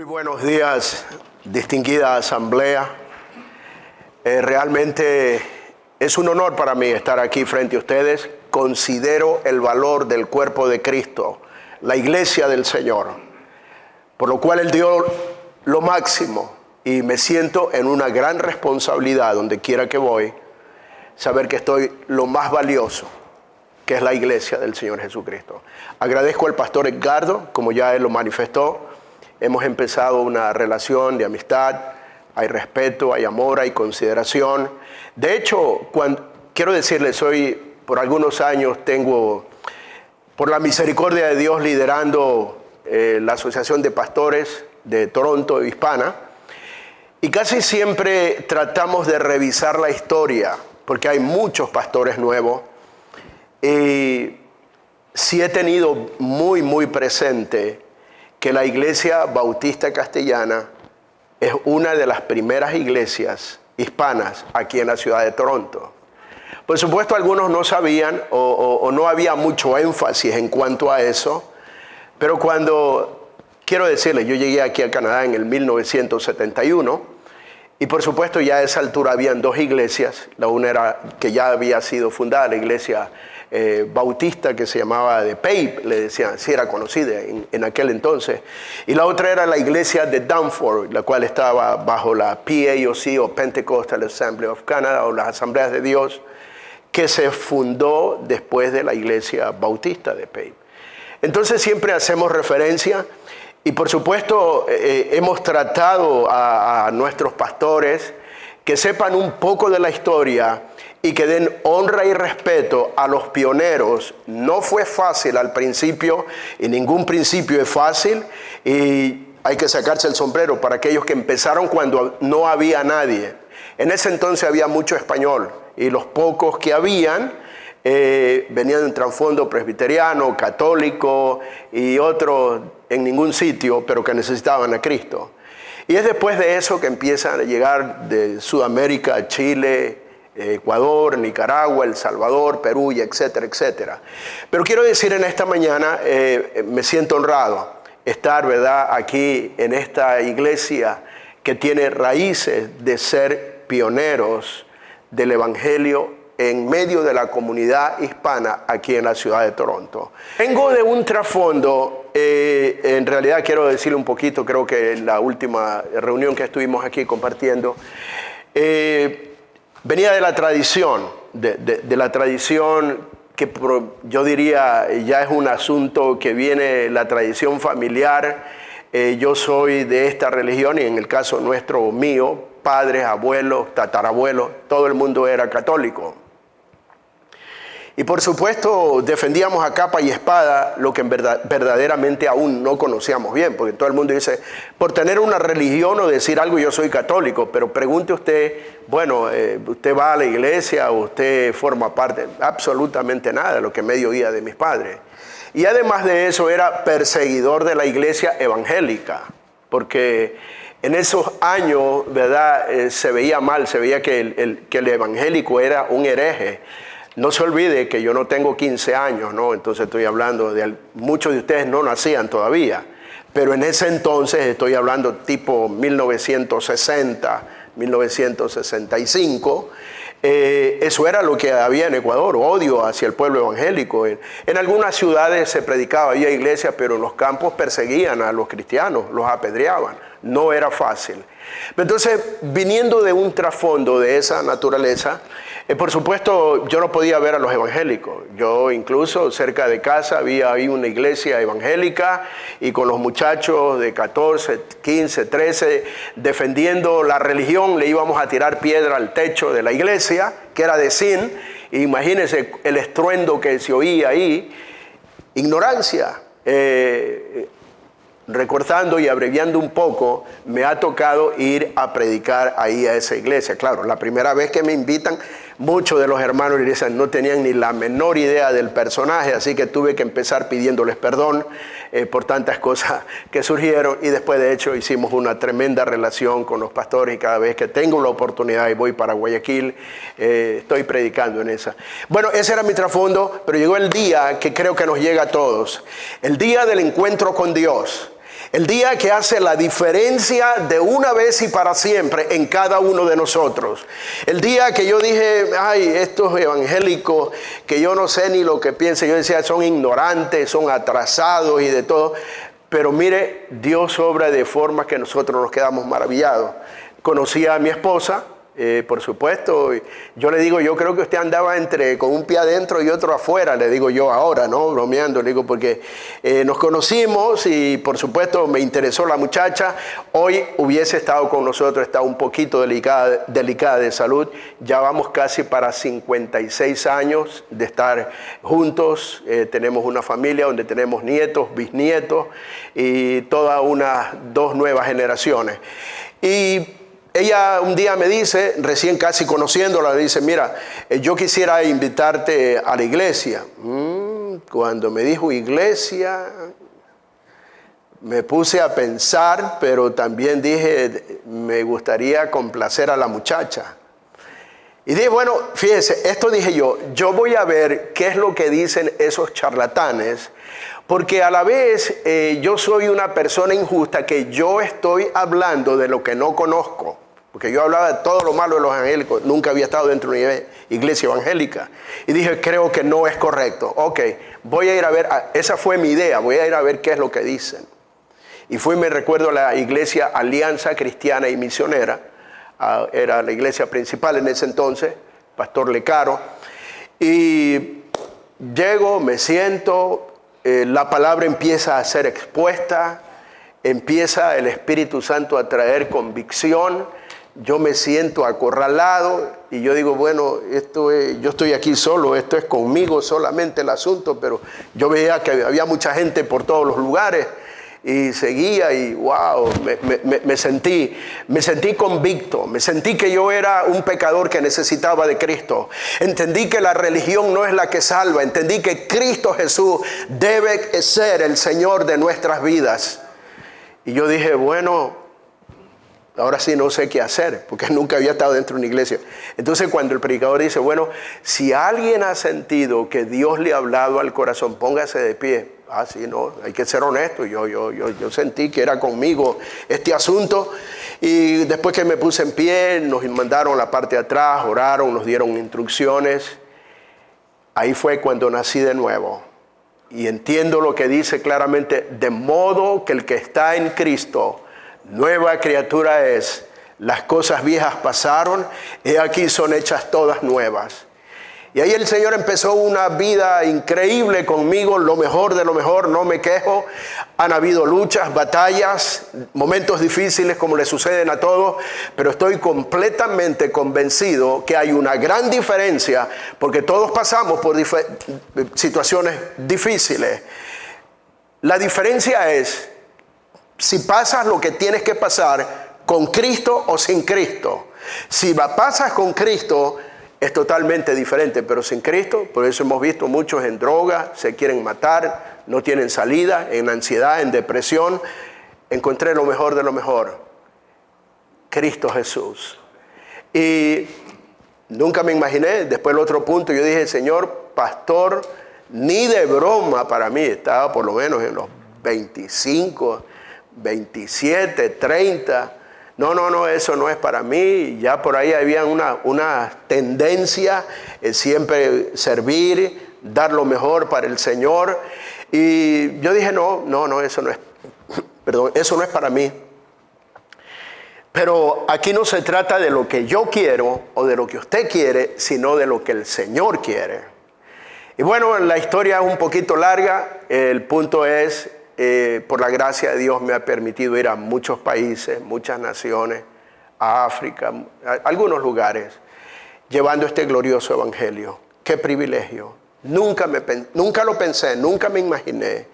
Buenos días, distinguida asamblea. Realmente es un honor para mí estar aquí frente a ustedes. Considero el valor del cuerpo de Cristo, la iglesia del Señor, por lo cual Él dio lo máximo y me siento en una gran responsabilidad donde quiera que voy, saber que estoy lo más valioso, que es la iglesia del Señor Jesucristo. Agradezco al pastor Edgardo, como ya él lo manifestó. Hemos empezado una relación de amistad, hay respeto, hay amor, hay consideración. De hecho, quiero decirles, hoy por algunos años tengo, por la misericordia de Dios, liderando la Asociación de Pastores de Toronto Hispana, y casi siempre tratamos de revisar la historia, porque hay muchos pastores nuevos, y sí he tenido muy presente que la Iglesia Bautista Castellana es una de las primeras iglesias hispanas aquí en la ciudad de Toronto. Por supuesto, algunos no sabían o no había mucho énfasis en cuanto a eso, pero quiero decirles, yo llegué aquí a Canadá en el 1971 y por supuesto ya a esa altura habían dos iglesias. La una era que ya había sido fundada, la iglesia bautista, que se llamaba de Pape, le decían, sí era conocida en aquel entonces, y la otra era la iglesia de Danforth, la cual estaba bajo la PAOC o Pentecostal Assembly of Canada, o las Asambleas de Dios, que se fundó después de la iglesia bautista de Pape. Entonces siempre hacemos referencia y por supuesto hemos tratado a nuestros pastores que sepan un poco de la historia y que den honra y respeto a los pioneros. No fue fácil al principio, y ningún principio es fácil, y hay que sacarse el sombrero para aquellos que empezaron cuando no había nadie. En ese entonces había mucho español, y los pocos que habían venían de un trasfondo presbiteriano, católico, y otros en ningún sitio, pero que necesitaban a Cristo. Y es después de eso que empiezan a llegar de Sudamérica, Chile, Ecuador, Nicaragua, El Salvador, Perú, y etcétera, etcétera. Pero quiero decir en esta mañana, me siento honrado estar, ¿verdad?, aquí en esta iglesia que tiene raíces de ser pioneros del Evangelio en medio de la comunidad hispana aquí en la ciudad de Toronto. Vengo de un trasfondo, en realidad quiero decirle un poquito, creo que en la última reunión que estuvimos aquí compartiendo, venía de la tradición, de la tradición que yo diría ya es un asunto que viene la tradición familiar. Yo soy de esta religión y en el caso nuestro mío, padres, abuelos, tatarabuelos, todo el mundo era católico. Y por supuesto defendíamos a capa y espada lo que verdaderamente aún no conocíamos bien, porque todo el mundo dice, por tener una religión o decir algo yo soy católico, pero pregunte usted, bueno, ¿usted va a la iglesia o usted forma parte? Absolutamente nada, lo que medio oía de mis padres. Y además de eso era perseguidor de la iglesia evangélica, porque en esos años, ¿verdad?, se veía mal, se veía que el evangélico era un hereje. No se olvide que yo no tengo 15 años, ¿no? Entonces estoy hablando de, muchos de ustedes no nacían todavía, pero en ese entonces estoy hablando tipo 1960, 1965, eso era lo que había en Ecuador, odio hacia el pueblo evangélico. En algunas ciudades se predicaba, había iglesias, pero en los campos perseguían a los cristianos, los apedreaban, no era fácil. Entonces, viniendo de un trasfondo de esa naturaleza, por supuesto, yo no podía ver a los evangélicos. Yo incluso cerca de casa había una iglesia evangélica y con los muchachos de 14, 15, 13, defendiendo la religión, le íbamos a tirar piedra al techo de la iglesia, que era de zinc, Imagínense el estruendo que se oía ahí. Ignorancia. Recortando y abreviando un poco, me ha tocado ir a predicar ahí a esa iglesia. Claro, la primera vez que me invitan, muchos de los hermanos de la iglesia no tenían ni la menor idea del personaje, así que tuve que empezar pidiéndoles perdón por tantas cosas que surgieron, y después de hecho hicimos una tremenda relación con los pastores, y cada vez que tengo la oportunidad y voy para Guayaquil, estoy predicando en esa. Bueno, ese era mi trasfondo, pero llegó el día que creo que nos llega a todos, el día del encuentro con Dios. El día que hace la diferencia de una vez y para siempre en cada uno de nosotros. El día que yo dije, ay, estos evangélicos que yo no sé ni lo que piensan, yo decía, son ignorantes, son atrasados y de todo. Pero mire, Dios obra de forma que nosotros nos quedamos maravillados. Conocí a mi esposa, por supuesto, yo le digo, yo creo que usted andaba con un pie adentro y otro afuera, le digo yo ahora, ¿no? Bromeando, le digo, porque nos conocimos y por supuesto me interesó la muchacha. Hoy hubiese estado con nosotros, está un poquito delicada de salud. Ya vamos casi para 56 años de estar juntos. Tenemos una familia donde tenemos nietos, bisnietos y dos nuevas generaciones. Y ella un día me dice, recién casi conociéndola, dice, mira, yo quisiera invitarte a la iglesia. Cuando me dijo iglesia, me puse a pensar, pero también dije, me gustaría complacer a la muchacha. Y dije, bueno, fíjese, esto dije yo voy a ver qué es lo que dicen esos charlatanes, porque a la vez yo soy una persona injusta, que yo estoy hablando de lo que no conozco. Porque yo hablaba de todo lo malo de los evangélicos, nunca había estado dentro de una iglesia evangélica. Y dije, creo que no es correcto. Ok, voy a ir a ver, esa fue mi idea, voy a ir a ver qué es lo que dicen. Y me recuerdo, a la iglesia Alianza Cristiana y Misionera, era la iglesia principal en ese entonces, Pastor Lecaro. Y llego, me siento, la palabra empieza a ser expuesta, empieza el Espíritu Santo a traer convicción. Yo me siento acorralado y yo digo, bueno, yo estoy aquí solo, esto es conmigo solamente el asunto, pero yo veía que había mucha gente por todos los lugares y seguía y wow, me sentí convicto, me sentí que yo era un pecador que necesitaba de Cristo. Entendí que la religión no es la que salva, entendí que Cristo Jesús debe ser el Señor de nuestras vidas. Y yo dije, bueno, ahora sí no sé qué hacer, porque nunca había estado dentro de una iglesia. Entonces cuando el predicador dice, bueno, si alguien ha sentido que Dios le ha hablado al corazón, póngase de pie. Sí, no, hay que ser honesto. Yo sentí que era conmigo este asunto. Y después que me puse en pie, nos mandaron a la parte de atrás, oraron, nos dieron instrucciones. Ahí fue cuando nací de nuevo. Y entiendo lo que dice claramente, de modo que el que está en Cristo, nueva criatura es. Las cosas viejas pasaron, y aquí son hechas todas nuevas. Y ahí el Señor empezó una vida increíble conmigo, lo mejor de lo mejor, no me quejo. Han habido luchas, batallas, momentos difíciles como le suceden a todos, pero estoy completamente convencido que hay una gran diferencia, porque todos pasamos por situaciones difíciles. La diferencia es si pasas lo que tienes que pasar con Cristo o sin Cristo. Si pasas con Cristo, es totalmente diferente, pero sin Cristo, por eso hemos visto muchos en droga, se quieren matar, no tienen salida, en ansiedad, en depresión. Encontré lo mejor de lo mejor, Cristo Jesús. Y nunca me imaginé, después el otro punto, yo dije, Señor, pastor, ni de broma para mí, estaba por lo menos en los 25, 27, 30. No, eso no es para mí. Ya por ahí había una tendencia, siempre servir, dar lo mejor para el Señor. Y yo dije, no, eso no es, eso no es para mí. Pero aquí no se trata de lo que yo quiero o de lo que usted quiere, sino de lo que el Señor quiere. Y bueno, la historia es un poquito larga. El punto es, por la gracia de Dios me ha permitido ir a muchos países, muchas naciones, a África, a algunos lugares, llevando este glorioso evangelio. Qué privilegio. Nunca lo pensé, nunca me imaginé.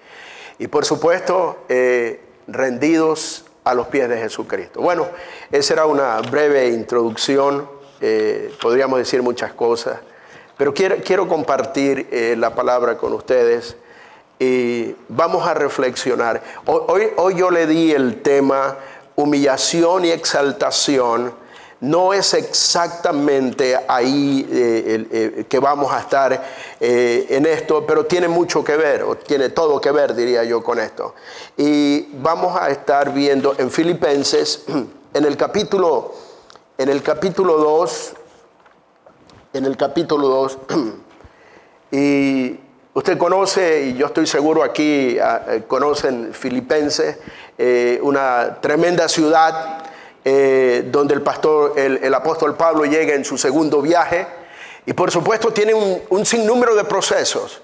Y por supuesto, rendidos a los pies de Jesucristo. Bueno, esa era una breve introducción. Podríamos decir muchas cosas, pero quiero compartir la palabra con ustedes y vamos a reflexionar. Hoy yo le di el tema humillación y exaltación. No es exactamente ahí que vamos a estar en esto, pero tiene mucho que ver, o tiene todo que ver, diría yo, con esto. Y vamos a estar viendo en Filipenses, en el capítulo 2, y usted conoce, y yo estoy seguro aquí conocen Filipenses, una tremenda ciudad, donde el apóstol Pablo llega en su segundo viaje y por supuesto tiene un sinnúmero de procesos.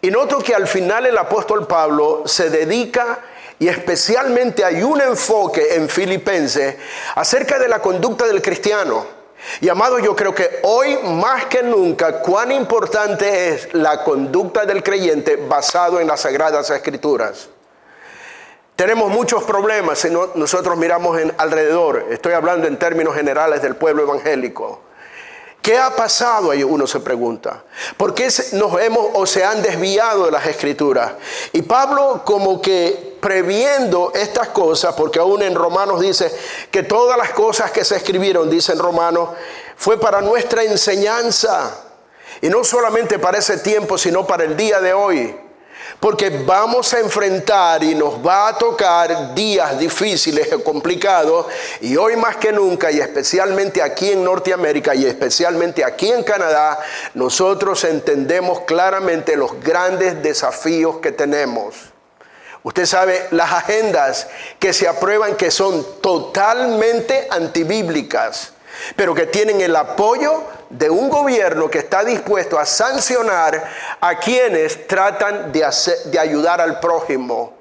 Y noto que al final el apóstol Pablo se dedica, y especialmente hay un enfoque en Filipenses acerca de la conducta del cristiano. Y amado, yo creo que hoy más que nunca cuán importante es la conducta del creyente basado en las Sagradas Escrituras. Tenemos muchos problemas si nosotros miramos alrededor. Estoy hablando en términos generales del pueblo evangélico. ¿Qué ha pasado? Ahí uno se pregunta. ¿Por qué nos hemos o se han desviado de las Escrituras? Y Pablo como que previendo estas cosas, porque aún en Romanos dice que todas las cosas que se escribieron, dice en Romanos, fue para nuestra enseñanza. Y no solamente para ese tiempo, sino para el día de hoy. Porque vamos a enfrentar y nos va a tocar días difíciles y complicados, y hoy más que nunca, y especialmente aquí en Norteamérica y especialmente aquí en Canadá, nosotros entendemos claramente los grandes desafíos que tenemos. Usted sabe las agendas que se aprueban, que son totalmente antibíblicas, pero que tienen el apoyo de un gobierno que está dispuesto a sancionar a quienes tratan de ayudar al prójimo.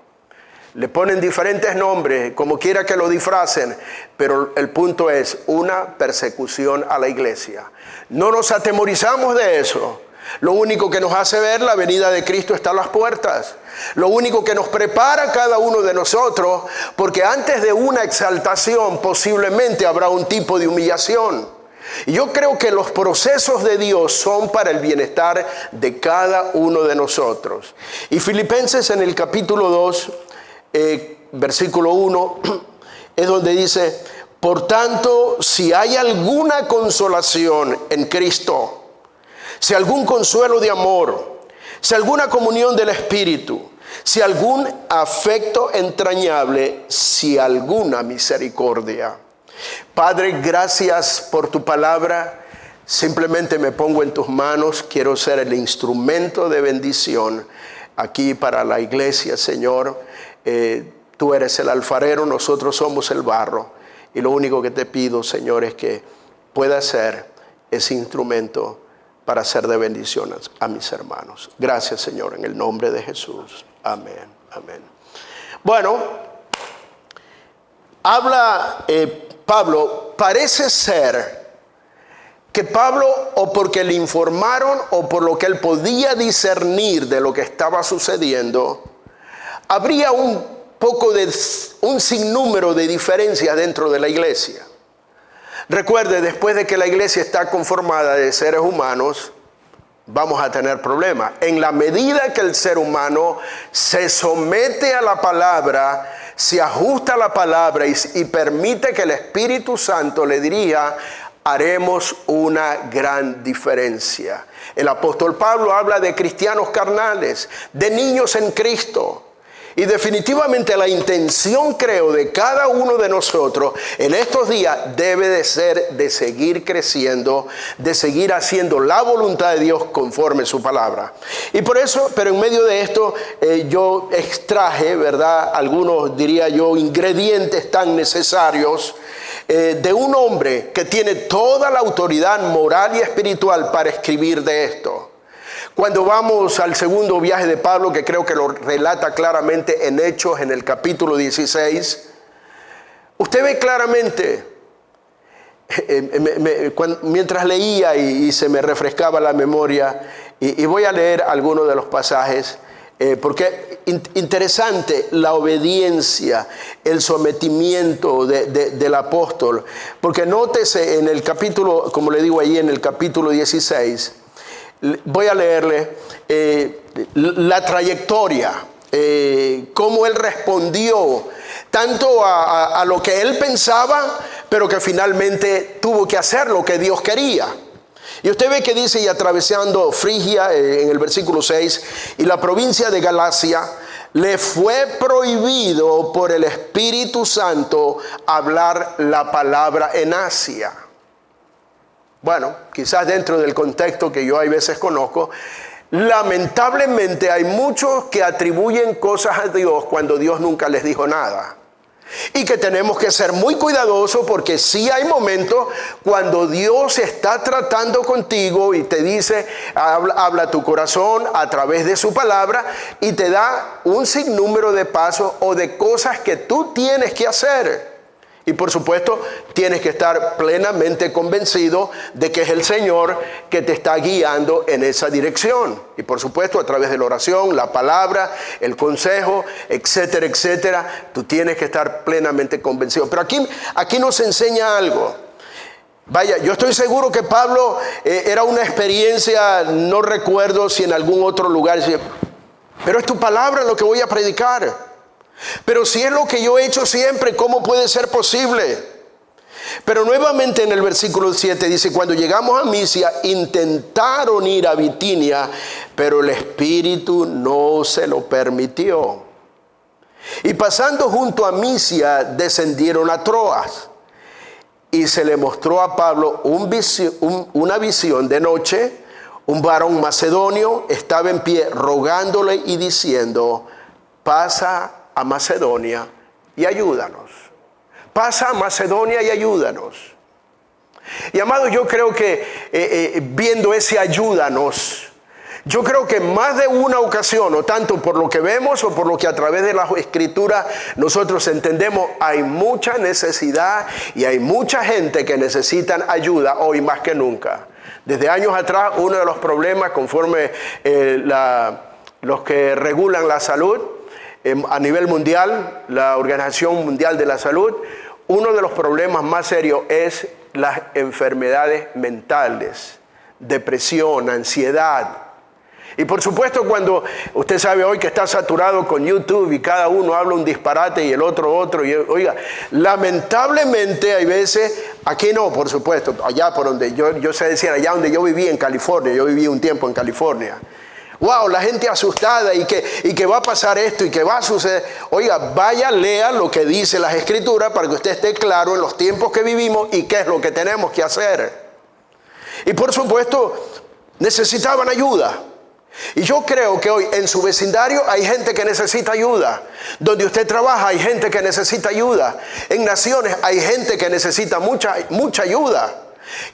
Le ponen diferentes nombres, como quiera que lo disfracen, pero el punto es una persecución a la iglesia. No nos atemorizamos de eso. Lo único que nos hace ver la venida de Cristo está a las puertas. Lo único que nos prepara a cada uno de nosotros, porque antes de una exaltación posiblemente habrá un tipo de humillación. Y yo creo que los procesos de Dios son para el bienestar de cada uno de nosotros. Y Filipenses en el capítulo 2, versículo 1, es donde dice: por tanto, si hay alguna consolación en Cristo, si algún consuelo de amor, si alguna comunión del Espíritu, si algún afecto entrañable, si alguna misericordia. Padre, gracias por tu palabra. Simplemente me pongo en tus manos. Quiero ser el instrumento de bendición aquí para la iglesia, Señor. Tú eres el alfarero, nosotros somos el barro. Y lo único que te pido, Señor, es que pueda ser ese instrumento para ser de bendición a mis hermanos. Gracias, Señor, en el nombre de Jesús. Amén, amén. Bueno, habla Pablo, parece ser que Pablo, o porque le informaron o por lo que él podía discernir de lo que estaba sucediendo, habría un sinnúmero de diferencias dentro de la iglesia. Recuerde, después de que la iglesia está conformada de seres humanos, vamos a tener problemas. En la medida que el ser humano se somete a la palabra, se ajusta a la palabra y permite que el Espíritu Santo le dirija, haremos una gran diferencia. El apóstol Pablo habla de cristianos carnales, de niños en Cristo. Y definitivamente la intención, creo, de cada uno de nosotros en estos días debe de ser de seguir creciendo, de seguir haciendo la voluntad de Dios conforme su palabra. Y por eso, pero en medio de esto, yo extraje, ¿verdad?, algunos, diría yo, ingredientes tan necesarios de un hombre que tiene toda la autoridad moral y espiritual para escribir de esto. Cuando vamos al segundo viaje de Pablo, que creo que lo relata claramente en Hechos, en el capítulo 16, usted ve claramente mientras leía y se me refrescaba la memoria, y voy a leer algunos de los pasajes, porque interesante la obediencia, el sometimiento del apóstol, porque nótese en el capítulo, como le digo ahí en el capítulo 16, voy a leerle la trayectoria, cómo él respondió tanto a lo que él pensaba, pero que finalmente tuvo que hacer lo que Dios quería. Y usted ve que dice, y atravesando Frigia, en el versículo 6, y la provincia de Galacia, le fue prohibido por el Espíritu Santo hablar la palabra en Asia. Bueno, quizás dentro del contexto que yo hay veces conozco, lamentablemente hay muchos que atribuyen cosas a Dios cuando Dios nunca les dijo nada. Y que tenemos que ser muy cuidadosos, porque sí hay momentos cuando Dios está tratando contigo y te dice, habla tu corazón a través de su palabra, y te da un sinnúmero de pasos o de cosas que tú tienes que hacer. Y por supuesto, tienes que estar plenamente convencido de que es el Señor que te está guiando en esa dirección. Y por supuesto, a través de la oración, la palabra, el consejo, etcétera, etcétera, tú tienes que estar plenamente convencido. Pero aquí nos enseña algo. Vaya, yo estoy seguro que Pablo era una experiencia, no recuerdo si en algún otro lugar, pero es tu palabra lo que voy a predicar. Pero si es lo que yo he hecho siempre, ¿cómo puede ser posible? Pero nuevamente en el versículo 7 dice, cuando llegamos a Misia, intentaron ir a Bitinia, pero el Espíritu no se lo permitió. Y pasando junto a Misia, descendieron a Troas. Y se le mostró a Pablo una visión de noche. Un varón macedonio estaba en pie rogándole y diciendo, pasa a Macedonia y ayúdanos. Pasa a Macedonia y ayúdanos. Y amado, yo creo que viendo ese ayúdanos, yo creo que más de una ocasión, o tanto por lo que vemos o por lo que a través de la Escritura nosotros entendemos, hay mucha necesidad y hay mucha gente que necesitan ayuda hoy más que nunca. Desde años atrás, uno de los problemas, conforme los que regulan la salud a nivel mundial, la Organización Mundial de la Salud, uno de los problemas más serios es las enfermedades mentales, depresión, ansiedad. Y por supuesto, cuando usted sabe hoy que está saturado con YouTube y cada uno habla un disparate y el otro, y oiga, lamentablemente hay veces, aquí no, por supuesto, allá por donde yo sé decir, allá donde yo viví en California, yo viví un tiempo en California. Wow, la gente asustada y que va a pasar esto y que va a suceder. Oiga, vaya, lea lo que dice las Escrituras para que usted esté claro en los tiempos que vivimos y qué es lo que tenemos que hacer. Y por supuesto, necesitaban ayuda. Y yo creo que hoy en su vecindario hay gente que necesita ayuda. Donde usted trabaja hay gente que necesita ayuda. En naciones hay gente que necesita mucha ayuda.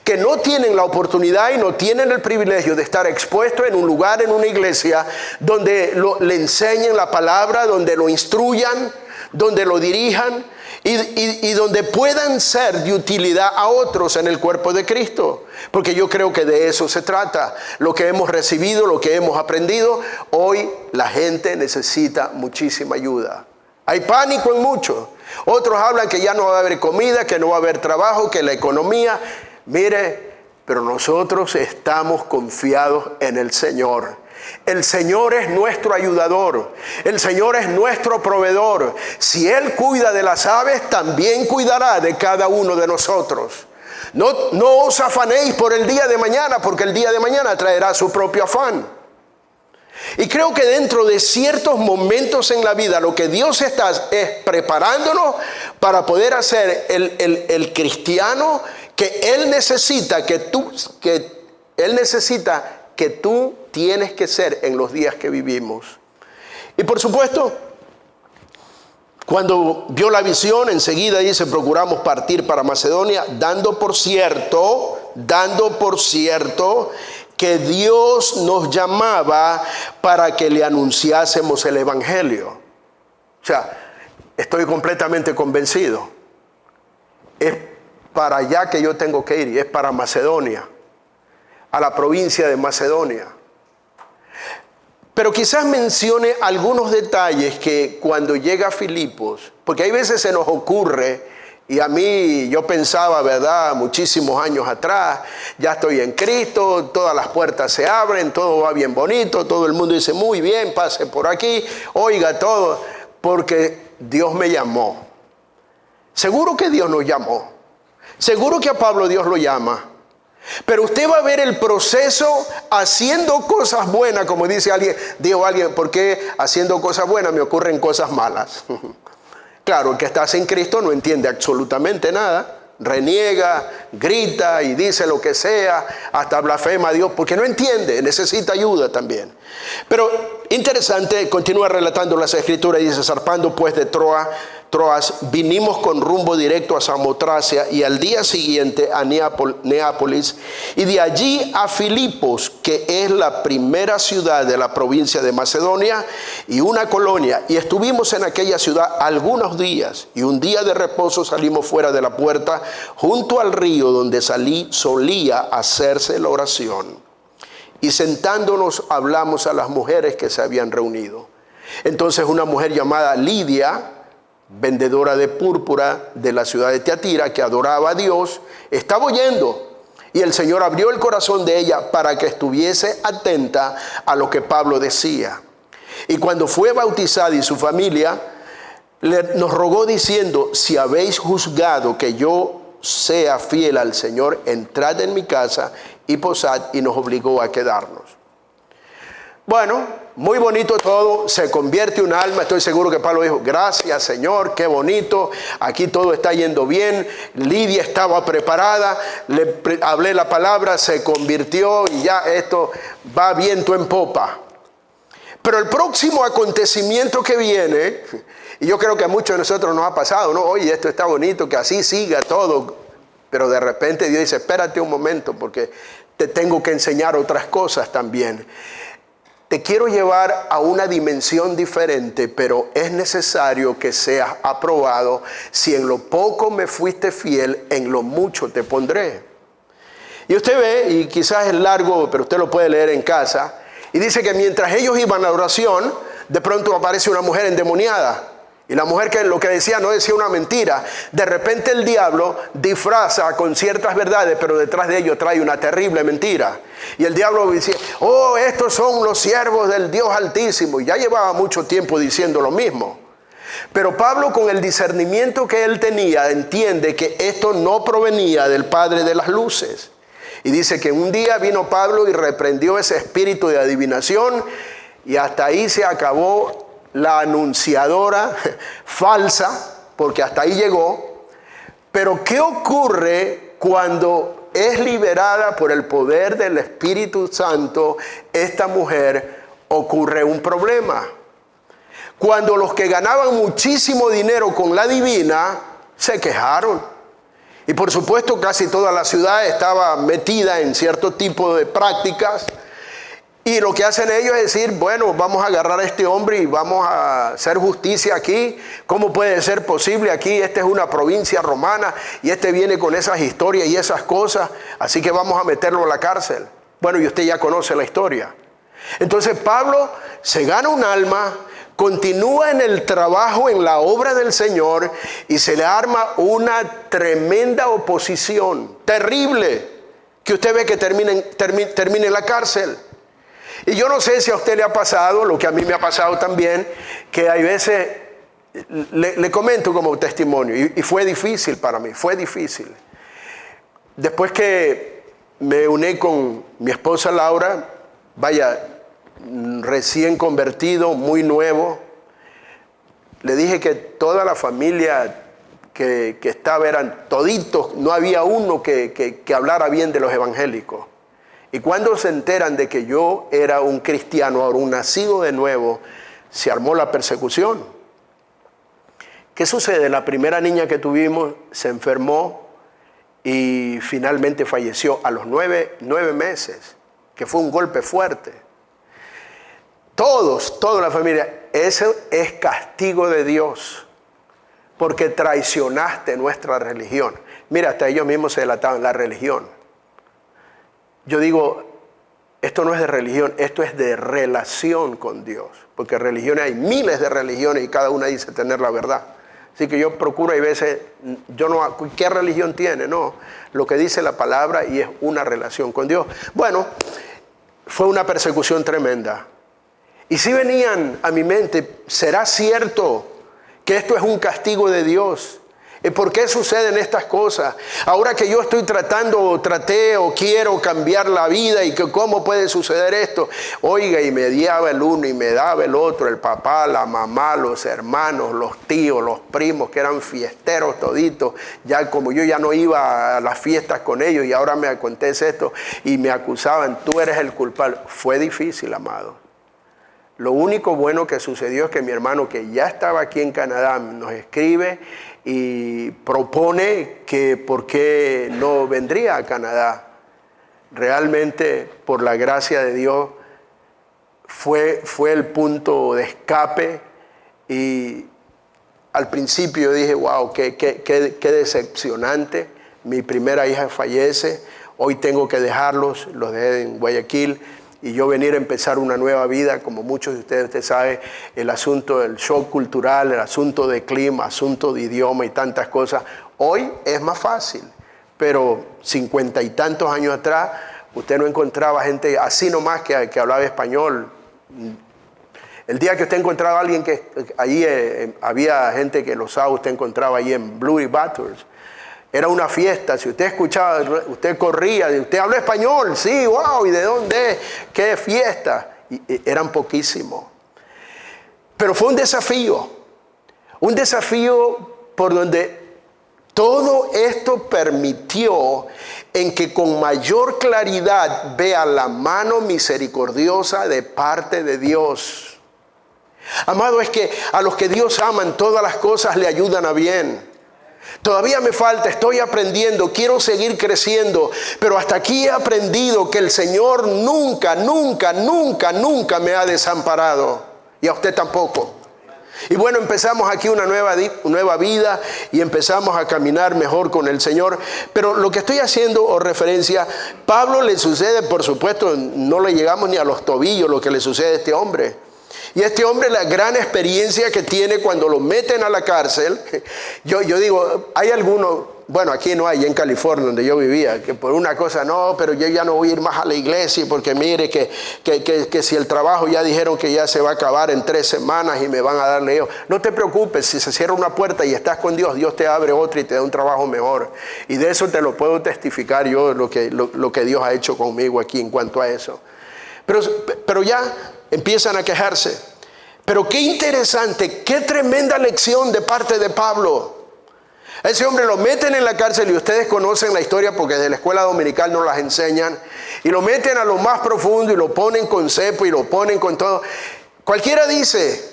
Que no tienen la oportunidad y no tienen el privilegio de estar expuestos en un lugar, en una iglesia, donde le enseñen la palabra, donde lo instruyan, donde lo dirijan y donde puedan ser de utilidad a otros en el cuerpo de Cristo. Porque yo creo que de eso se trata. Lo que hemos recibido, lo que hemos aprendido, hoy la gente necesita muchísima ayuda. Hay pánico en muchos. Otros hablan que ya no va a haber comida, que no va a haber trabajo, que la economía... Mire, pero nosotros estamos confiados en el Señor. El Señor es nuestro ayudador. El Señor es nuestro proveedor. Si Él cuida de las aves, también cuidará de cada uno de nosotros. No os afanéis por el día de mañana, porque el día de mañana traerá su propio afán. Y creo que dentro de ciertos momentos en la vida, lo que Dios está es preparándonos para poder hacer el cristiano que Él necesita que tú tienes que ser en los días que vivimos. Y por supuesto, cuando vio la visión, enseguida dice, procuramos partir para Macedonia, dando por cierto que Dios nos llamaba para que le anunciásemos el Evangelio. O sea, estoy completamente convencido. Es para allá que yo tengo que ir, y es para Macedonia, a la provincia de Macedonia. Pero quizás mencione algunos detalles que cuando llega a Filipos, porque hay veces se nos ocurre, y a mí yo pensaba, ¿verdad?, muchísimos años atrás, ya estoy en Cristo, todas las puertas se abren, todo va bien bonito, todo el mundo dice, muy bien, pase por aquí, oiga todo, porque Dios me llamó. Seguro que Dios nos llamó, seguro que a Pablo Dios lo llama. Pero usted va a ver el proceso haciendo cosas buenas, como dice alguien, dijo alguien, ¿por qué haciendo cosas buenas me ocurren cosas malas? Claro, el que está sin Cristo no entiende absolutamente nada, reniega, grita y dice lo que sea, hasta blasfema a Dios, porque no entiende, necesita ayuda también. Pero interesante, continúa relatando las escrituras y dice, zarpando pues de Troas, vinimos con rumbo directo a Samotracia y al día siguiente a Neápolis y de allí a Filipos, que es la primera ciudad de la provincia de Macedonia y una colonia. Y estuvimos en aquella ciudad algunos días y un día de reposo salimos fuera de la puerta junto al río donde solía hacerse la oración. Y sentándonos hablamos a las mujeres que se habían reunido. Entonces una mujer llamada Lidia, vendedora de púrpura de la ciudad de Tiatira, que adoraba a Dios, estaba oyendo, y el Señor abrió el corazón de ella para que estuviese atenta a lo que Pablo decía. Y cuando fue bautizada y su familia, nos rogó diciendo, si habéis juzgado que yo sea fiel al Señor, entrad en mi casa y posad, y nos obligó a quedarnos. Bueno, muy bonito todo, se convierte un alma, estoy seguro que Pablo dijo, gracias Señor, qué bonito, aquí todo está yendo bien, Lidia estaba preparada, le hablé la palabra, se convirtió y ya esto va viento en popa. Pero el próximo acontecimiento que viene, y yo creo que a muchos de nosotros nos ha pasado, ¿no? Oye, esto está bonito, que así siga todo, pero de repente Dios dice, espérate un momento porque te tengo que enseñar otras cosas también. Te quiero llevar a una dimensión diferente, pero es necesario que seas aprobado. Si en lo poco me fuiste fiel, en lo mucho te pondré. Y usted ve, y quizás es largo, pero usted lo puede leer en casa, y dice que mientras ellos iban a la oración, de pronto aparece una mujer endemoniada. Y la mujer que lo que decía no decía una mentira. De repente el diablo disfraza con ciertas verdades, pero detrás de ello trae una terrible mentira. Y el diablo decía, oh, estos son los siervos del Dios Altísimo. Y ya llevaba mucho tiempo diciendo lo mismo. Pero Pablo, con el discernimiento que él tenía, entiende que esto no provenía del Padre de las luces. Y dice que un día vino Pablo y reprendió ese espíritu de adivinación, y hasta ahí se acabó la anunciadora falsa, porque hasta ahí llegó. Pero ¿qué ocurre cuando es liberada por el poder del Espíritu Santo esta mujer? Ocurre un problema. Cuando los que ganaban muchísimo dinero con la divina se quejaron. Y por supuesto casi toda la ciudad estaba metida en cierto tipo de prácticas. Y lo que hacen ellos es decir, bueno, vamos a agarrar a este hombre y vamos a hacer justicia aquí. ¿Cómo puede ser posible aquí? Esta es una provincia romana y este viene con esas historias y esas cosas. Así que vamos a meterlo a la cárcel. Bueno, y usted ya conoce la historia. Entonces Pablo se gana un alma, continúa en el trabajo, en la obra del Señor, y se le arma una tremenda oposición, terrible, que usted ve que termine en la cárcel. Y yo no sé si a usted le ha pasado, lo que a mí me ha pasado también, que hay veces, le comento como testimonio, y fue difícil para mí, fue difícil. Después que me uní con mi esposa Laura, vaya, recién convertido, muy nuevo, le dije que toda la familia que estaba eran toditos, no había uno que hablara bien de los evangélicos. Y cuando se enteran de que yo era un cristiano, ahora un nacido de nuevo, se armó la persecución. ¿Qué sucede? La primera niña que tuvimos se enfermó y finalmente falleció a los 9 meses, que fue un golpe fuerte. Toda la familia, eso es castigo de Dios, porque traicionaste nuestra religión. Mira, hasta ellos mismos se delataban, la religión. Yo digo, esto no es de religión, esto es de relación con Dios. Porque religiones, hay miles de religiones y cada una dice tener la verdad. Así que yo procuro, hay veces, yo no, ¿qué religión tiene? No, lo que dice la palabra y es una relación con Dios. Bueno, fue una persecución tremenda. Y si venían a mi mente, ¿será cierto que esto es un castigo de Dios? ¿Por qué suceden estas cosas? Ahora que yo estoy traté o quiero cambiar la vida y que cómo puede suceder esto. Oiga, y me daba el uno y me daba el otro, el papá, la mamá, los hermanos, los tíos, los primos que eran fiesteros toditos. Ya como yo ya no iba a las fiestas con ellos y ahora me acontece esto y me acusaban, tú eres el culpable. Fue difícil, amado. Lo único bueno que sucedió es que mi hermano, que ya estaba aquí en Canadá, nos escribe y propone que por qué no vendría a Canadá. Realmente, por la gracia de Dios, fue el punto de escape. Y al principio dije, wow, qué decepcionante. Mi primera hija fallece, hoy tengo que dejarlos, los dejé en Guayaquil. Y yo venir a empezar una nueva vida, como muchos de usted sabe, el asunto del shock cultural, el asunto de clima, asunto de idioma y tantas cosas. Hoy es más fácil, pero 50 y tantos años atrás, usted no encontraba gente así nomás que hablaba español. El día que usted encontraba a alguien que allí había gente que los sábados usted encontraba allí en Blue y Bathurst. Era una fiesta, si usted escuchaba, usted corría, usted habla español, sí, wow, ¿y de dónde es? ¿Qué fiesta? Y eran poquísimos. Pero fue un desafío por donde todo esto permitió en que con mayor claridad vea la mano misericordiosa de parte de Dios. Amado, es que a los que Dios aman, todas las cosas le ayudan a bien. Todavía me falta, estoy aprendiendo, quiero seguir creciendo, pero hasta aquí he aprendido que el Señor nunca me ha desamparado, y a usted tampoco. Y bueno, empezamos aquí una nueva vida y empezamos a caminar mejor con el Señor. Pero lo que estoy haciendo o referencia, Pablo le sucede, por supuesto, no le llegamos ni a los tobillos lo que le sucede a este hombre. Y este hombre, la gran experiencia que tiene cuando lo meten a la cárcel, yo digo, hay algunos, bueno, aquí no hay, en California donde yo vivía, que por una cosa, no, pero yo ya no voy a ir más a la iglesia porque mire que si el trabajo ya dijeron que ya se va a acabar en 3 semanas y me van a dar leo. No te preocupes, si se cierra una puerta y estás con Dios, Dios te abre otra y te da un trabajo mejor. Y de eso te lo puedo testificar yo, lo que Dios ha hecho conmigo aquí en cuanto a eso. Pero ya empiezan a quejarse. Pero qué interesante, qué tremenda lección de parte de Pablo. A ese hombre lo meten en la cárcel y ustedes conocen la historia porque desde la escuela dominical nos las enseñan. Y lo meten a lo más profundo y lo ponen con cepo y lo ponen con todo. Cualquiera dice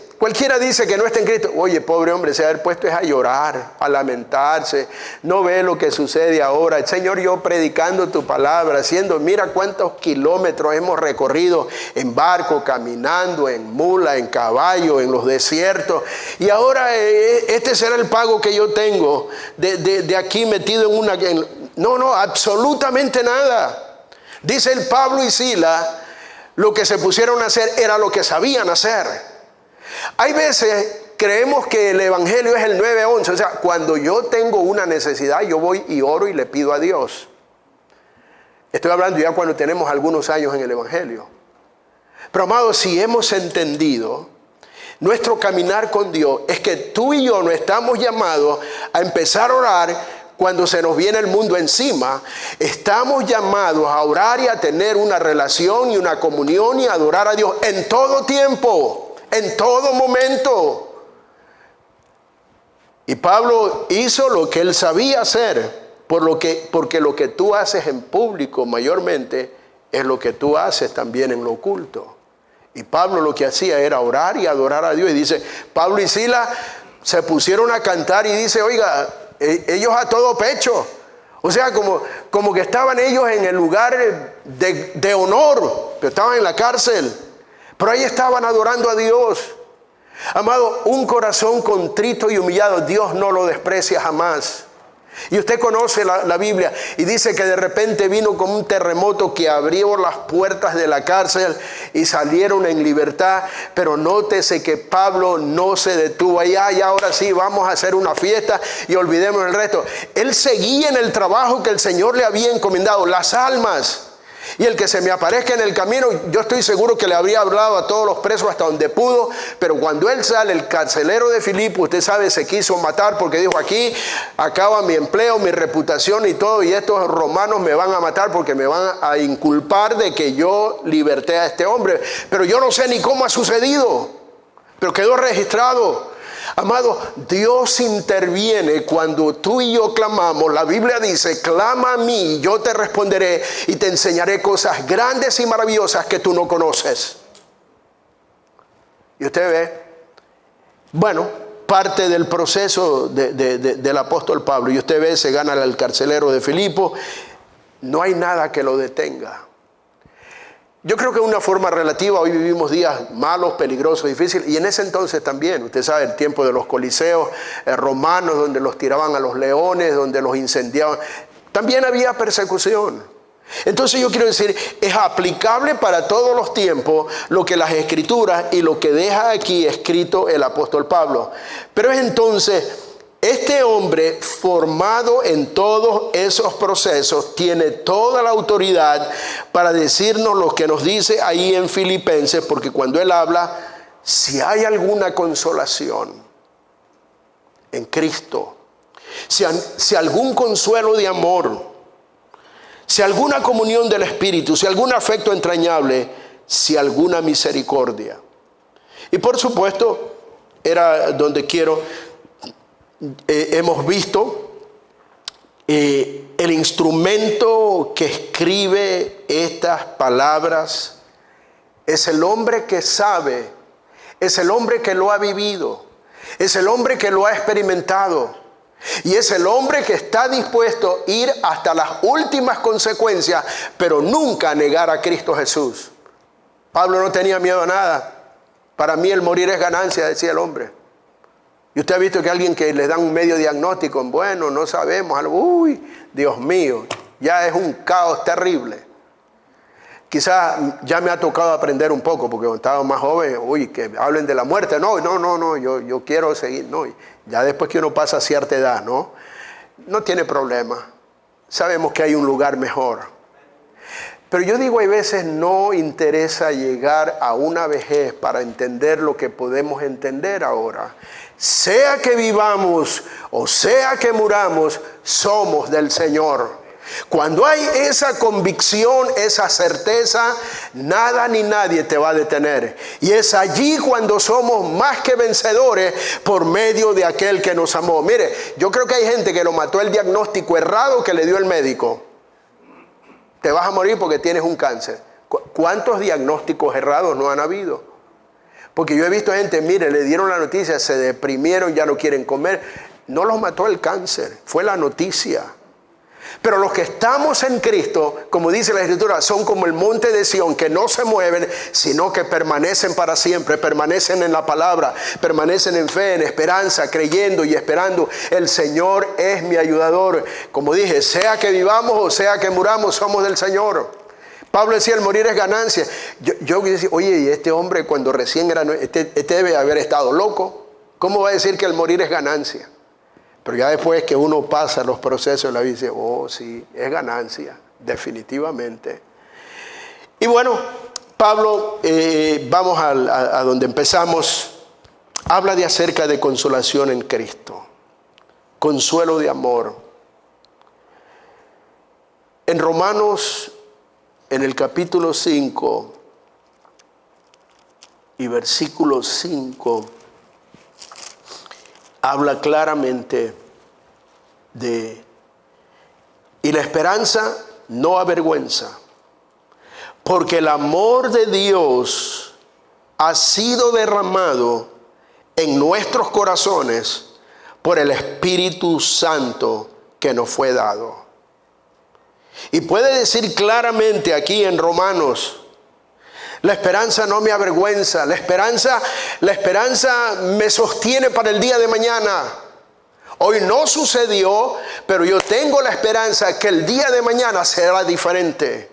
que no está en Cristo. Oye, pobre hombre, se ha puesto es a llorar, a lamentarse. No ve lo que sucede ahora. Señor, yo predicando tu palabra, mira cuántos kilómetros hemos recorrido en barco, caminando, en mula, en caballo, en los desiertos. Y ahora este será el pago que yo tengo de aquí metido en una... No, absolutamente nada. Dice el Pablo y Sila, lo que se pusieron a hacer era lo que sabían hacer. Hay veces creemos que el evangelio es el 911, o sea, cuando yo tengo una necesidad, yo voy y oro y le pido a Dios. Estoy hablando ya cuando tenemos algunos años en el evangelio. Pero amados, si hemos entendido nuestro caminar con Dios, es que tú y yo no estamos llamados a empezar a orar cuando se nos viene el mundo encima. Estamos llamados a orar y a tener una relación y una comunión y a adorar a Dios en todo tiempo. En todo momento. Y Pablo hizo lo que él sabía hacer, porque lo que tú haces en público mayormente es lo que tú haces también en lo oculto. Y Pablo lo que hacía era orar y adorar a Dios. Y dice, Pablo y Sila se pusieron a cantar y dice, oiga, ellos a todo pecho. O sea, como que estaban ellos en el lugar de honor, que estaban en la cárcel. Pero ahí estaban adorando a Dios. Amado, un corazón contrito y humillado, Dios no lo desprecia jamás. Y usted conoce la Biblia y dice que de repente vino como un terremoto que abrió las puertas de la cárcel y salieron en libertad. Pero nótese que Pablo no se detuvo ahí. Y ahora sí, vamos a hacer una fiesta y olvidemos el resto. Él seguía en el trabajo que el Señor le había encomendado, las almas. Y el que se me aparezca en el camino, yo estoy seguro que le habría hablado a todos los presos hasta donde pudo. Pero cuando él sale, el carcelero de Filipo, usted sabe, se quiso matar porque dijo: aquí acaba mi empleo, mi reputación y todo, y estos romanos me van a matar porque me van a inculpar de que yo liberté a este hombre. Pero yo no sé ni cómo ha sucedido, pero quedó registrado. Amado, Dios interviene cuando tú y yo clamamos. La Biblia dice: clama a mí y yo te responderé y te enseñaré cosas grandes y maravillosas que tú no conoces. Y usted ve, bueno, parte del proceso del apóstol Pablo. Y usted ve, se gana al carcelero de Filipo. No hay nada que lo detenga. Yo creo que de una forma relativa, hoy vivimos días malos, peligrosos, difíciles, y en ese entonces también, usted sabe, el tiempo de los coliseos romanos, donde los tiraban a los leones, donde los incendiaban, también había persecución. Entonces yo quiero decir, es aplicable para todos los tiempos lo que las Escrituras y lo que deja aquí escrito el apóstol Pablo. Pero es entonces, este hombre formado en todos esos procesos tiene toda la autoridad para decirnos lo que nos dice ahí en Filipenses, porque cuando él habla, si hay alguna consolación en Cristo, si algún consuelo de amor, si alguna comunión del Espíritu, si algún afecto entrañable, si alguna misericordia. Y por supuesto, era donde hemos visto el instrumento que escribe estas palabras es el hombre que sabe, es el hombre que lo ha vivido, es el hombre que lo ha experimentado y es el hombre que está dispuesto a ir hasta las últimas consecuencias, pero nunca a negar a Cristo Jesús. Pablo no tenía miedo a nada. Para mí el morir es ganancia, decía el hombre. Y usted ha visto que alguien que le dan un medio diagnóstico, bueno, no sabemos, algo, uy, Dios mío, ya es un caos terrible. Quizás ya me ha tocado aprender un poco, porque cuando estaba más joven, uy, que hablen de la muerte, no, yo quiero seguir, no, ya después que uno pasa a cierta edad, no tiene problema, sabemos que hay un lugar mejor. Pero yo digo, hay veces no interesa llegar a una vejez para entender lo que podemos entender ahora. Sea que vivamos o sea que muramos, somos del Señor. Cuando hay esa convicción, esa certeza, nada ni nadie te va a detener. Y es allí cuando somos más que vencedores por medio de aquel que nos amó. Mire, yo creo que hay gente que lo mató el diagnóstico errado que le dio el médico. Te vas a morir porque tienes un cáncer. ¿Cuántos diagnósticos errados no han habido? Porque yo he visto gente, mire, le dieron la noticia, se deprimieron, ya no quieren comer. No los mató el cáncer, fue la noticia. Pero los que estamos en Cristo, como dice la Escritura, son como el monte de Sión, que no se mueven, sino que permanecen para siempre, permanecen en la palabra, permanecen en fe, en esperanza, creyendo y esperando. El Señor es mi ayudador. Como dije, sea que vivamos o sea que muramos, somos del Señor. Pablo decía, el morir es ganancia. Yo decía, oye, y este hombre cuando recién era, este debe haber estado loco. ¿Cómo va a decir que el morir es ganancia? Pero ya después que uno pasa los procesos, la vida dice, oh sí, es ganancia, definitivamente. Y bueno, Pablo, vamos a donde empezamos, habla de acerca de consolación en Cristo, consuelo de amor. En Romanos, en el capítulo 5 y versículo 5, habla claramente y la esperanza no avergüenza, porque el amor de Dios ha sido derramado en nuestros corazones por el Espíritu Santo que nos fue dado. Y puede decir claramente aquí en Romanos, la esperanza no me avergüenza, la esperanza me sostiene para el día de mañana. Hoy no sucedió, pero yo tengo la esperanza que el día de mañana será diferente.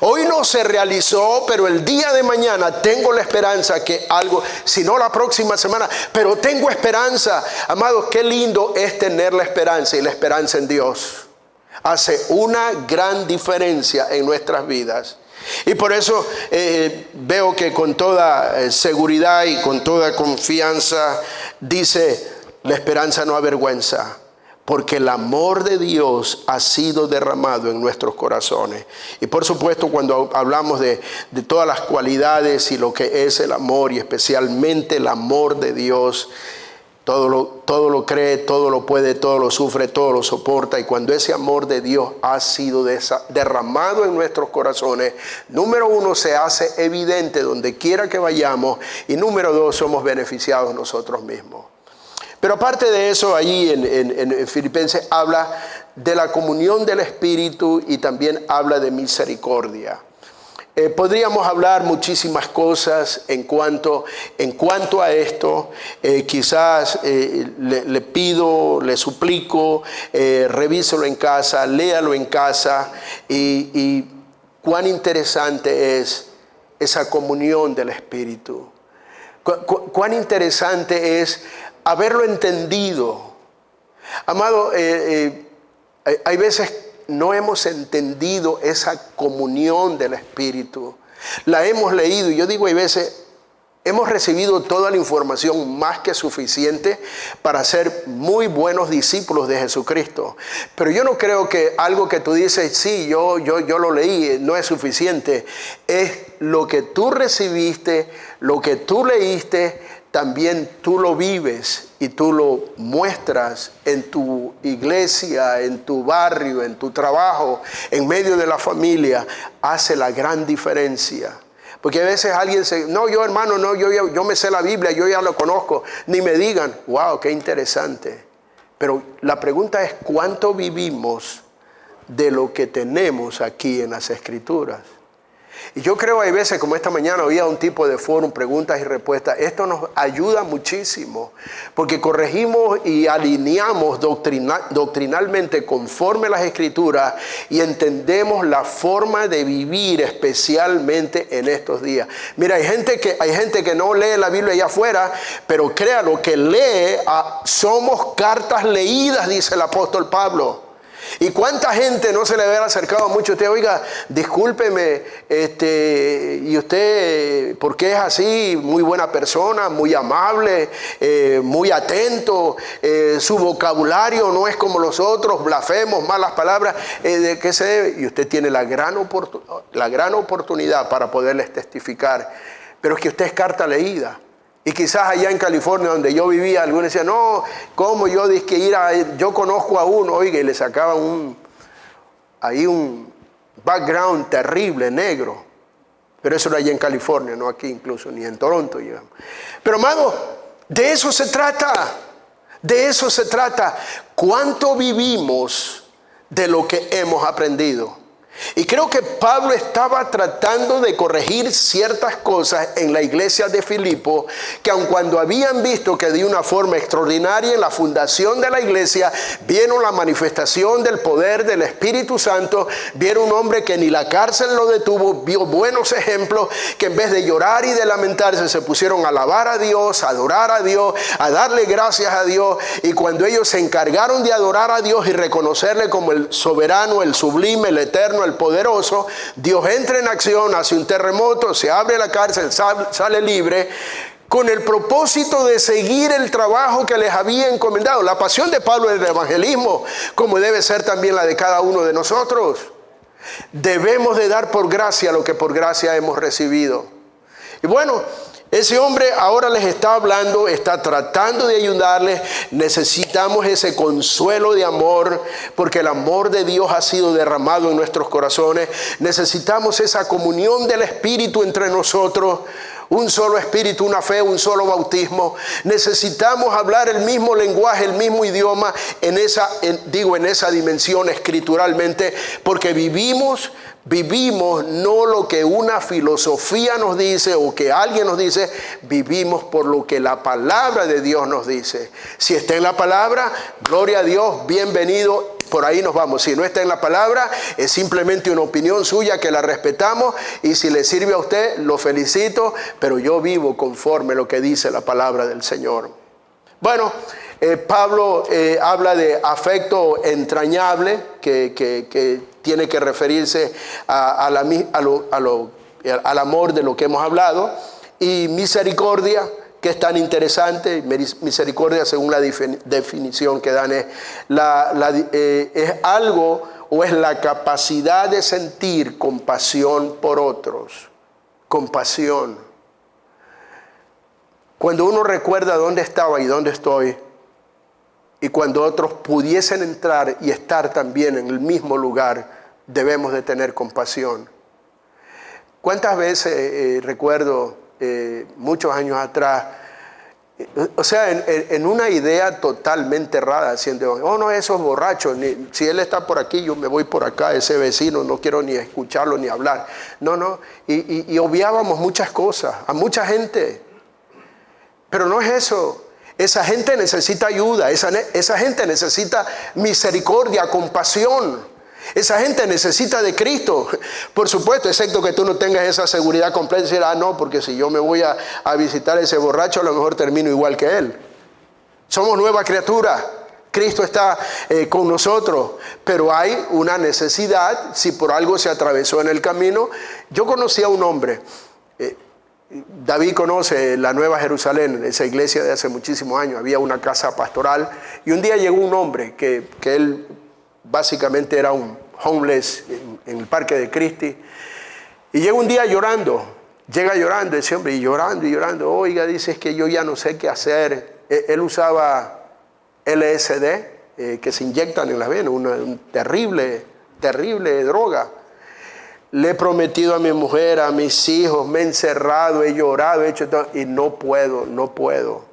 Hoy no se realizó, pero el día de mañana tengo la esperanza que algo, si no la próxima semana, pero tengo esperanza. Amados, qué lindo es tener la esperanza, y la esperanza en Dios hace una gran diferencia en nuestras vidas. Y por eso veo que con toda seguridad y con toda confianza dice, la esperanza no avergüenza, porque el amor de Dios ha sido derramado en nuestros corazones. Y por supuesto, cuando hablamos de todas las cualidades y lo que es el amor, y especialmente el amor de Dios, todo lo cree, todo lo puede, todo lo sufre, todo lo soporta. Y cuando ese amor de Dios ha sido derramado en nuestros corazones, número uno, se hace evidente donde quiera que vayamos, y número dos, somos beneficiados nosotros mismos. Pero aparte de eso, allí en Filipenses habla de la comunión del Espíritu y también habla de misericordia. Podríamos hablar muchísimas cosas en cuanto a esto. Quizás le pido, le suplico, revíselo en casa, léalo en casa, y cuán interesante es esa comunión del Espíritu. Cuán interesante es haberlo entendido. Amado, hay veces no hemos entendido esa comunión del Espíritu. La hemos leído, y yo digo, hay veces hemos recibido toda la información más que suficiente para ser muy buenos discípulos de Jesucristo. Pero yo no creo que algo que tú dices, sí, yo lo leí, no es suficiente. Es lo que tú recibiste, lo que tú leíste, también tú lo vives y tú lo muestras en tu iglesia, en tu barrio, en tu trabajo, en medio de la familia. Hace la gran diferencia. Porque a veces alguien dice, no, yo hermano, no, yo me sé la Biblia, yo ya lo conozco. Ni me digan, wow, qué interesante. Pero la pregunta es, ¿cuánto vivimos de lo que tenemos aquí en las Escrituras? Y yo creo, hay veces, como esta mañana había un tipo de foro, preguntas y respuestas. Esto nos ayuda muchísimo, porque corregimos y alineamos doctrinalmente conforme a las Escrituras, y entendemos la forma de vivir, especialmente en estos días. Mira, hay gente que no lee la Biblia allá afuera, pero créalo, que lee, somos cartas leídas, dice el apóstol Pablo. ¿Y cuánta gente no se le había acercado mucho a usted? Oiga, discúlpeme, y usted, ¿por qué es así? Muy buena persona, muy amable, muy atento, su vocabulario no es como los otros, blasfemos, malas palabras, ¿de qué se debe? Y usted tiene la gran oportunidad para poderles testificar. Pero es que usted es carta leída. Y quizás allá en California, donde yo vivía, algunos decían, no, ¿cómo yo dije yo conozco a uno? Oiga, y le sacaban un background terrible, negro. Pero eso era allá en California, no aquí incluso, ni en Toronto, digamos. Pero amado, de eso se trata. De eso se trata. ¿Cuánto vivimos de lo que hemos aprendido? Y creo que Pablo estaba tratando de corregir ciertas cosas en la iglesia de Filipo, que aun cuando habían visto que de una forma extraordinaria en la fundación de la iglesia vieron la manifestación del poder del Espíritu Santo, vieron un hombre que ni la cárcel lo detuvo, vio buenos ejemplos, que en vez de llorar y de lamentarse se pusieron a alabar a Dios, a adorar a Dios, a darle gracias a Dios. Y cuando ellos se encargaron de adorar a Dios y reconocerle como el soberano, el sublime, el eterno, el poderoso, Dios entra en acción, hace un terremoto, se abre la cárcel, sale libre, con el propósito de seguir el trabajo que les había encomendado. La pasión de Pablo es el evangelismo, como debe ser también la de cada uno de nosotros. Debemos de dar por gracia lo que por gracia hemos recibido. Y bueno, ese hombre ahora les está hablando, está tratando de ayudarles. Necesitamos ese consuelo de amor, porque el amor de Dios ha sido derramado en nuestros corazones. Necesitamos esa comunión del Espíritu entre nosotros. Un solo Espíritu, una fe, un solo bautismo. Necesitamos hablar el mismo lenguaje, el mismo idioma en esa dimensión escrituralmente, porque vivimos Vivimos no lo que una filosofía nos dice o que alguien nos dice, vivimos por lo que la palabra de Dios nos dice. Si está en la palabra, gloria a Dios, bienvenido, por ahí nos vamos. Si no está en la palabra, es simplemente una opinión suya que la respetamos, y si le sirve a usted, lo felicito, pero yo vivo conforme a lo que dice la palabra del Señor. Bueno, Pablo habla de afecto entrañable que tiene que referirse al amor de lo que hemos hablado, y misericordia, que es tan interesante. Misericordia, según la definición que dan, es algo o es la capacidad de sentir compasión por otros. Compasión. Cuando uno recuerda dónde estaba y dónde estoy, y cuando otros pudiesen entrar y estar también en el mismo lugar, debemos de tener compasión. ¿Cuántas veces recuerdo muchos años atrás, o sea, en una idea totalmente errada, haciendo, oh no, esos borrachos, si él está por aquí, yo me voy por acá, ese vecino, no quiero ni escucharlo ni hablar. No, y obviábamos muchas cosas, a mucha gente. Pero no es eso. Esa gente necesita ayuda, esa gente necesita misericordia, compasión. Esa gente necesita de Cristo. Por supuesto, excepto que tú no tengas esa seguridad completa de decir, no, porque si yo me voy a visitar a ese borracho, a lo mejor termino igual que él. Somos nueva criatura. Cristo está con nosotros, pero hay una necesidad. Si por algo se atravesó en el camino. Yo conocí a un hombre, David conoce la Nueva Jerusalén, esa iglesia de hace muchísimos años. Había una casa pastoral, y un día llegó un hombre que él básicamente era un homeless en el Parque de Cristi, y llega un día llorando, ese hombre, y llorando, oiga, dice, es que yo ya no sé qué hacer. Él usaba LSD, que se inyectan en las venas, una terrible droga. Le he prometido a mi mujer, a mis hijos, me he encerrado, he llorado, he hecho todo, y no puedo.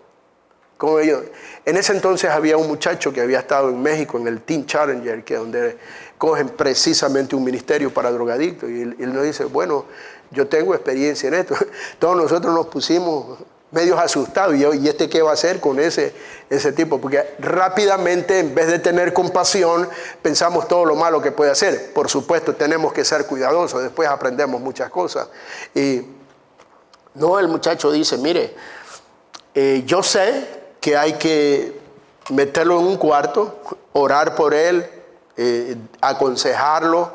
Como yo, en ese entonces había un muchacho que había estado en México en el Teen Challenger, que es donde cogen precisamente un ministerio para drogadictos, y él nos dice, bueno, yo tengo experiencia en esto. Todos nosotros nos pusimos medios asustados, y este qué va a hacer con ese tipo, porque rápidamente, en vez de tener compasión, pensamos todo lo malo que puede hacer. Por supuesto, tenemos que ser cuidadosos, después aprendemos muchas cosas. Y no, el muchacho dice, mire, yo sé que hay que meterlo en un cuarto, orar por él, aconsejarlo,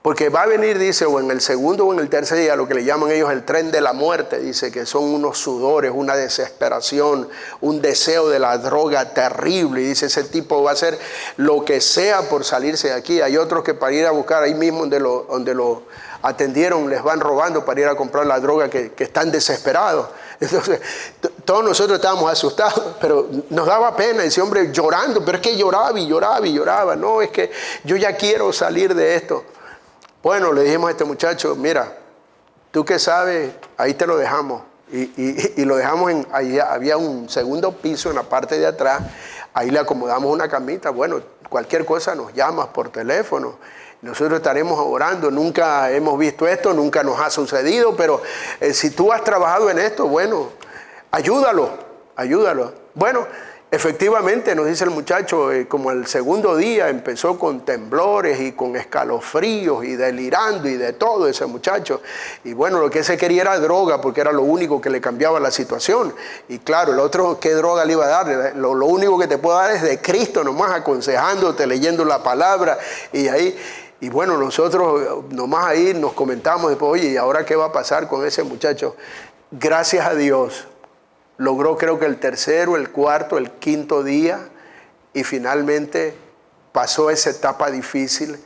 porque va a venir, dice, o en el segundo o en el tercer día, lo que le llaman ellos el tren de la muerte. Dice que son unos sudores, una desesperación, un deseo de la droga terrible. Y dice, ese tipo va a hacer lo que sea por salirse de aquí. Hay otros que para ir a buscar ahí mismo donde lo atendieron, les van robando para ir a comprar la droga, que están desesperados. Entonces, todos nosotros estábamos asustados, pero nos daba pena ese hombre llorando, pero es que lloraba. No, es que yo ya quiero salir de esto. Bueno, le dijimos a este muchacho, mira, tú que sabes, ahí te lo dejamos. Y lo dejamos ahí había un segundo piso en la parte de atrás, ahí le acomodamos una camita. Bueno, cualquier cosa nos llamas por teléfono, nosotros estaremos orando. Nunca hemos visto esto, nunca nos ha sucedido, pero si tú has trabajado en esto, bueno, ayúdalo. Bueno, efectivamente, nos dice el muchacho, como el segundo día empezó con temblores y con escalofríos y delirando y de todo ese muchacho. Y bueno, lo que se quería era droga, porque era lo único que le cambiaba la situación. Y claro, el otro, ¿qué droga le iba a dar? Lo único que te puedo dar es de Cristo nomás, aconsejándote, leyendo la palabra. Y bueno, nosotros nomás ahí nos comentamos después, oye, ¿y ahora qué va a pasar con ese muchacho? Gracias a Dios, logró creo que el tercero, el cuarto, el quinto día, y finalmente pasó esa etapa difícil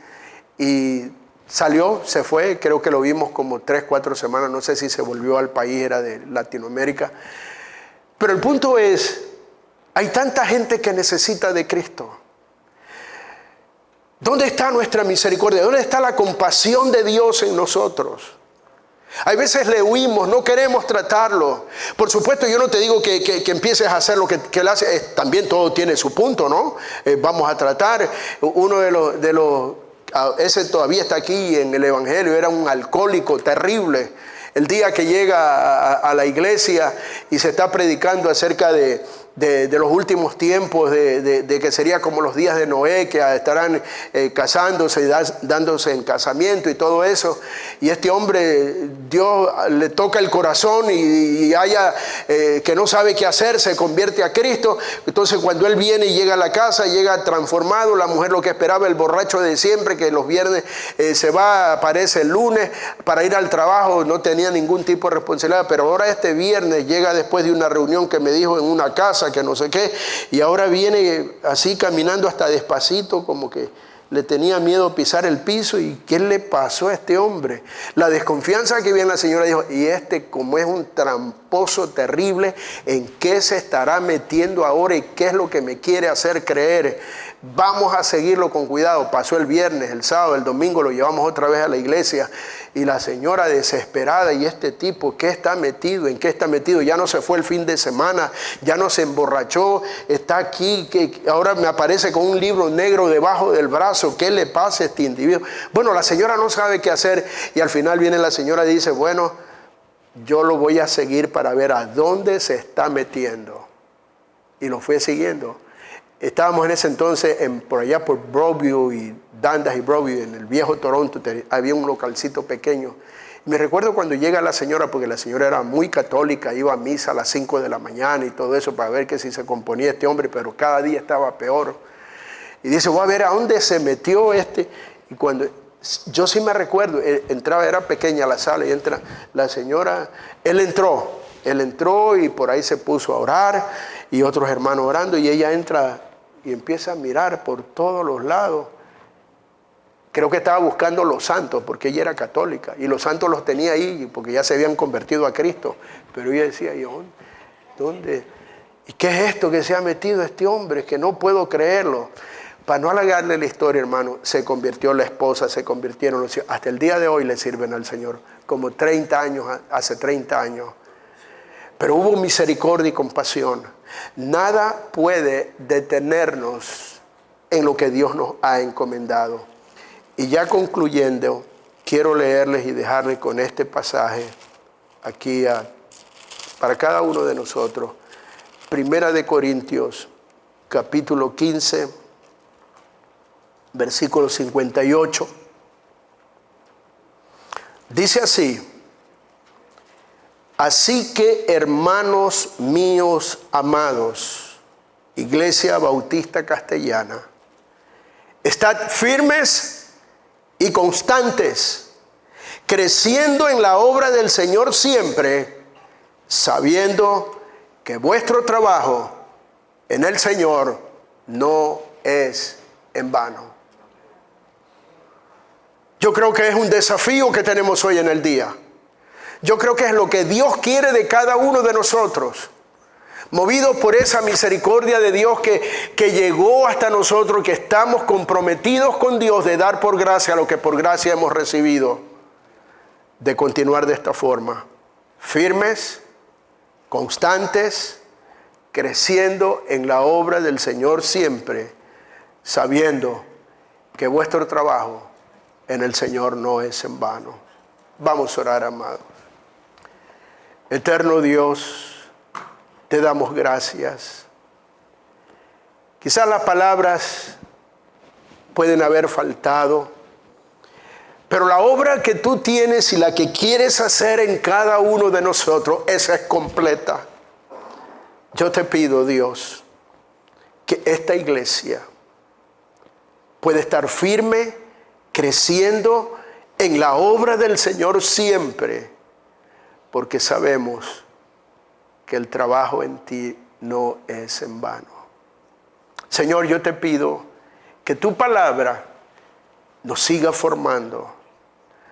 y salió, se fue. Creo que lo vimos como 3-4 semanas, no sé si se volvió al país, era de Latinoamérica. Pero el punto es, hay tanta gente que necesita de Cristo. ¿Dónde está nuestra misericordia? ¿Dónde está la compasión de Dios en nosotros? Hay veces le huimos, no queremos tratarlo. Por supuesto, yo no te digo que empieces a hacer lo que él hace. También todo tiene su punto, ¿no? Vamos a tratar. Uno de los ese todavía está aquí en el Evangelio, era un alcohólico terrible. El día que llega a la iglesia y se está predicando acerca de los últimos tiempos, de que sería como los días de Noé, que estarán casándose y dándose en casamiento y todo eso. Y este hombre, Dios le toca el corazón y que no sabe qué hacer, se convierte a Cristo. Entonces cuando él viene y llega a la casa, llega transformado. La mujer lo que esperaba, el borracho de siempre, que los viernes se va, aparece el lunes para ir al trabajo, no tenía ningún tipo de responsabilidad. Pero ahora este viernes llega después de una reunión que me dijo en una casa, que no sé qué, y ahora viene así caminando hasta despacito, como que le tenía miedo pisar el piso. ¿Y qué le pasó a este hombre? La desconfianza que viene, la señora dijo, y como es un tramposo terrible, ¿en qué se estará metiendo ahora y qué es lo que me quiere hacer creer? Vamos a seguirlo con cuidado. Pasó el viernes, el sábado, el domingo, lo llevamos otra vez a la iglesia, y la señora desesperada, y este tipo, ¿qué está metido? ¿En qué está metido? Ya no se fue el fin de semana, ya no se emborrachó, está aquí, que ahora me aparece con un libro negro debajo del brazo. ¿Qué le pasa a este individuo? Bueno, la señora no sabe qué hacer, y al final viene la señora y dice, bueno, yo lo voy a seguir para ver a dónde se está metiendo. Y lo fue siguiendo. Estábamos en ese entonces por allá por Broadview y Dundas y Broadview, en el viejo Toronto, había un localcito pequeño. Me recuerdo cuando llega la señora, porque la señora era muy católica, iba a misa a las 5 de la mañana y todo eso para ver que si se componía este hombre, pero cada día estaba peor. Y dice, voy a ver a dónde se metió este. Y cuando yo sí me recuerdo, entraba, era pequeña la sala, y entra la señora, él entró y por ahí se puso a orar, y otros hermanos orando, y ella entra y empieza a mirar por todos los lados. Creo que estaba buscando los santos, porque ella era católica, y los santos los tenía ahí, porque ya se habían convertido a Cristo. Pero ella decía, ¿y dónde? ¿Y qué es esto que se ha metido este hombre? Es que no puedo creerlo. Para no alargarle la historia, hermano, se convirtió la esposa, se convirtieron los hijos. Hasta el día de hoy le sirven al Señor, como 30 años, hace 30 años. Pero hubo misericordia y compasión. Nada puede detenernos en lo que Dios nos ha encomendado. Y ya concluyendo, quiero leerles y dejarles con este pasaje aquí para cada uno de nosotros. Primera de Corintios, capítulo 15, versículo 58. Dice así: así que, hermanos míos amados, Iglesia Bautista Castellana, estad firmes y constantes, creciendo en la obra del Señor siempre, sabiendo que vuestro trabajo en el Señor no es en vano. Yo creo que es un desafío que tenemos hoy en el día. Yo creo que es lo que Dios quiere de cada uno de nosotros. Movidos por esa misericordia de Dios que llegó hasta nosotros, que estamos comprometidos con Dios de dar por gracia lo que por gracia hemos recibido, de continuar de esta forma, firmes, constantes, creciendo en la obra del Señor siempre, sabiendo que vuestro trabajo en el Señor no es en vano. Vamos a orar, amados. Eterno Dios, te damos gracias. Quizás las palabras pueden haber faltado, pero la obra que tú tienes y la que quieres hacer en cada uno de nosotros, esa es completa. Yo te pido, Dios, que esta iglesia pueda estar firme, creciendo en la obra del Señor siempre, porque sabemos que el trabajo en ti no es en vano. Señor, yo te pido que tu palabra nos siga formando,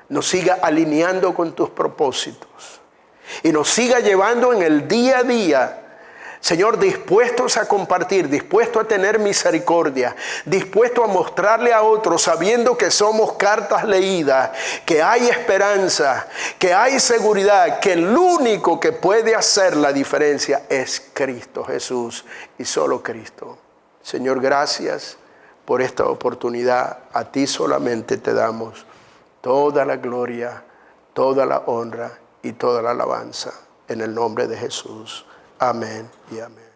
nos siga alineando con tus propósitos y nos siga llevando en el día a día, Señor, dispuestos a compartir, dispuestos a tener misericordia, dispuestos a mostrarle a otros, sabiendo que somos cartas leídas, que hay esperanza, que hay seguridad, que el único que puede hacer la diferencia es Cristo Jesús y solo Cristo. Señor, gracias por esta oportunidad. A ti solamente te damos toda la gloria, toda la honra y toda la alabanza. En el nombre de Jesús. Amén y amén.